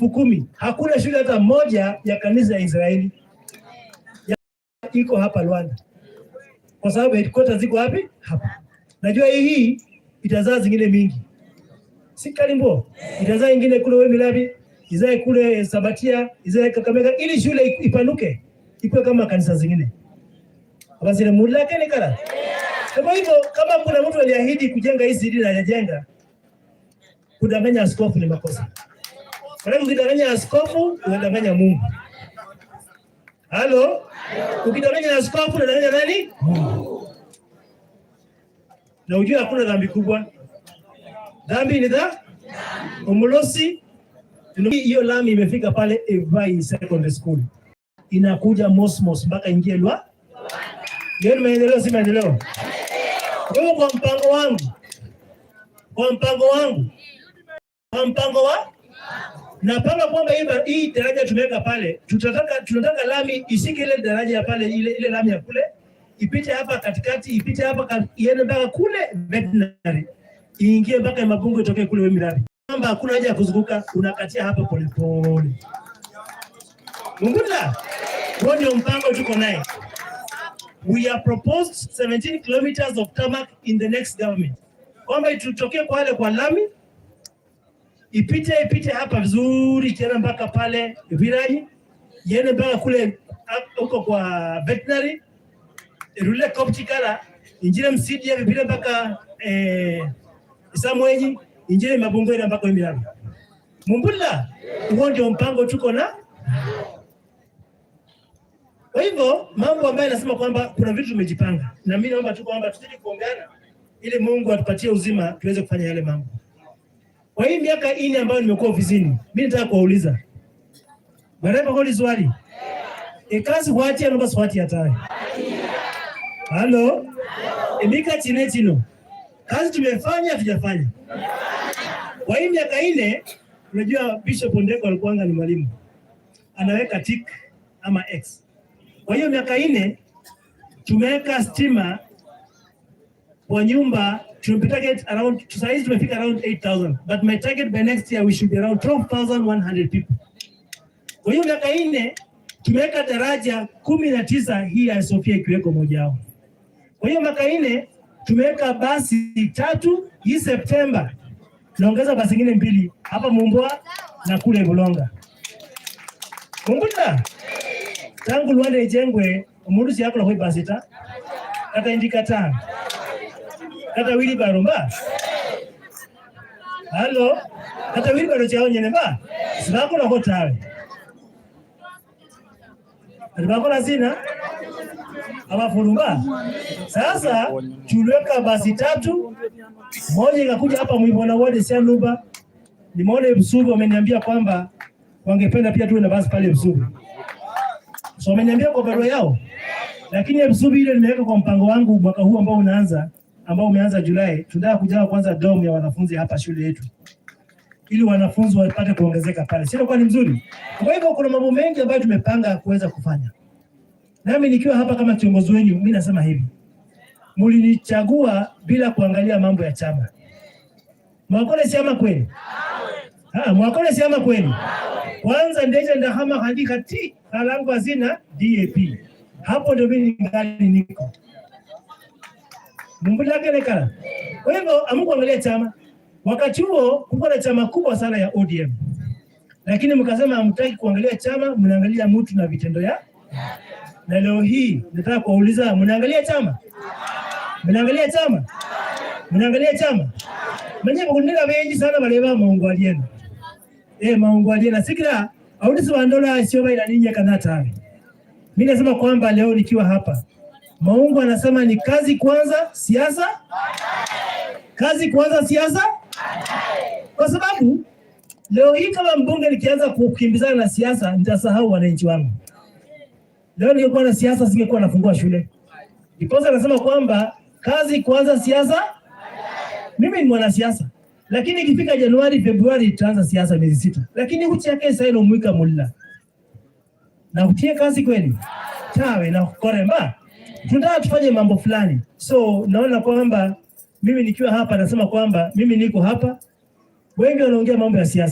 10,000. Hakuna shule hata moja ya kanisa ya Israeli iko hapa Rwanda, kwa sababu headquarters ziko wapi? Hapa. Najua hii itazaa zingine mingi, si Kalimbo, itazaa ingine kule Wemirabi, izae kule Sabatia, izae Kakamega, ili shule ipanuke ipo kama kanisa zingine. Basi na muda yake ni kala. Kwa hivyo kama kuna mtu aliahidi kujenga hii CD na hajajenga, kudanganya askofu ni makosa. Kwa nini ukidanganya askofu unadanganya Mungu? Halo? Ukidanganya askofu unadanganya nani? Mungu. Na ujue hakuna dhambi kubwa. Dhambi ni umulosi. Hiyo lami imefika pale Evai Secondary School. Inakuja mosmos mpaka ingie Lwa. Leo maendeleo si maendeleo. Kwa mpango wangu. Napanga kwamba hii daraja tumeweka pale, tunataka lami isike ile daraja ya pale, ile lami ya kule ipite hapa katikati, ipite hapa iende mpaka kule veterinary, iingie mpaka Mabungo, itoke kule Wemirabi. Kwamba hakuna haja ya kuzunguka, unakatia hapa polepole. Munguza, huo ndio mpango tuko naye. We have proposed 17 kilometers of tarmac in the next government. Kwamba itutokee kwa wale kwa lami, ipite hapa vizuri tena mpaka pale Viraji, iende mpaka kule huko kwa veterinary, irule Koptikala, injile Msidi ya vipile mpaka Samwenyi, injile Mabungo ina mpaka Wemirabi. Mumbula, huo ndio mpango tuko na. Kwa hivyo mambo ambayo nasema kwamba kuna vitu tumejipanga, na mimi naomba tu kwamba tuzidi kuongana ili Mungu atupatie uzima tuweze kufanya yale mambo. Kwa hii miaka 4 ambayo nimekuwa ofisini, mimi nataka kuwauliza. Baraka holi swali. Kazi wati anaomba swati hatari. Halo? Emika chinetino. Kazi tumefanya tujafanya. Kwa hii miaka 4, unajua Bishop Ondeko alikuwa ni mwalimu. Anaweka tick ama X. Kwa hiyo miaka 4 tumeweka stima kwa nyumba. Target around, size tumefika around 8,000, but my target by next year we should be around 12,100 people. Kwa hiyo miaka 4 tumeweka daraja 19, hii ya Sofia ikiweko moja wao. Kwa hiyo miaka 4 tumeweka basi 3, hii September tunaongeza basi nyingine 2 hapa Mumboa na kule Bulonga. Kumbuka tangu Rwanda ijengwe umundu si yako na kwa basi ta kata indikata kata wili baromba. Halo, kata wili baro chao nyene ba sibako na hotawe alibako na zina abafulumba. Sasa tuliweka basi 3, moja ikakuja hapa Mwibona wode Sianuba. Nimeona Busubi wameniambia kwamba wangependa pia tuwe na basi pale Busubi, so wameniambia kwa barua yao, lakini Busubi ile nimeweka kwa mpango wangu mwaka huu ambao umeanza Julai. Tunataka kujawa kwanza dom ya wanafunzi hapa shule yetu, ili wanafunzi wapate kuongezeka pale. Sio kwa ni mzuri. Kwa hivyo kuna mambo mengi ambayo tumepanga kuweza kufanya. Nami nikiwa hapa kama kiongozi wenu, mimi nasema hivi. Mlinichagua bila kuangalia mambo ya chama. Mwakole chama kweli? Mwakole chama kweli? Kwanza ndeje ndahama handika ti halangu hazina DAP. Hapo ndio mimi ngali niko. Mungu lake nekala. Kwa hivyo amukuangalia chama. Wakati huo kulikuwa na chama kubwa sana ya ODM. Lakini mkasema hamtaki kuangalia chama, mnaangalia mtu na vitendo ya. Na leo hii nataka kuuliza, mnaangalia chama? Mnaangalia chama? Mnaangalia chama? Mwenye kundika wengi sana baleba Mungu alienda. Mungu alienda sikira audisi wandola sio baina ninyi kanata. Mimi nasema kwamba leo nikiwa hapa, Mungu anasema ni kazi kwanza, siasa baadaye. Kazi kwanza, siasa baadaye. Kwa sababu leo hii kama mbunge nikianza kukimbizana na siasa, nitasahau wananchi wangu. Leo ningekuwa na siasa singekuwa nafungua shule. Because anasema kwamba kazi kwanza, siasa baadaye. Mimi ni mwanasiasa, lakini ikifika Januari, Februari tutaanza siasa miezi 6. Lakini huchi yake sasa ino mwika mulla. Na utie kazi kweli? Tawe na koremba. Tunataka tufanye mambo fulani. So naona kwamba mimi nikiwa hapa nasema kwamba mimi niko hapa. Wengi wanaongea mambo ya siasa.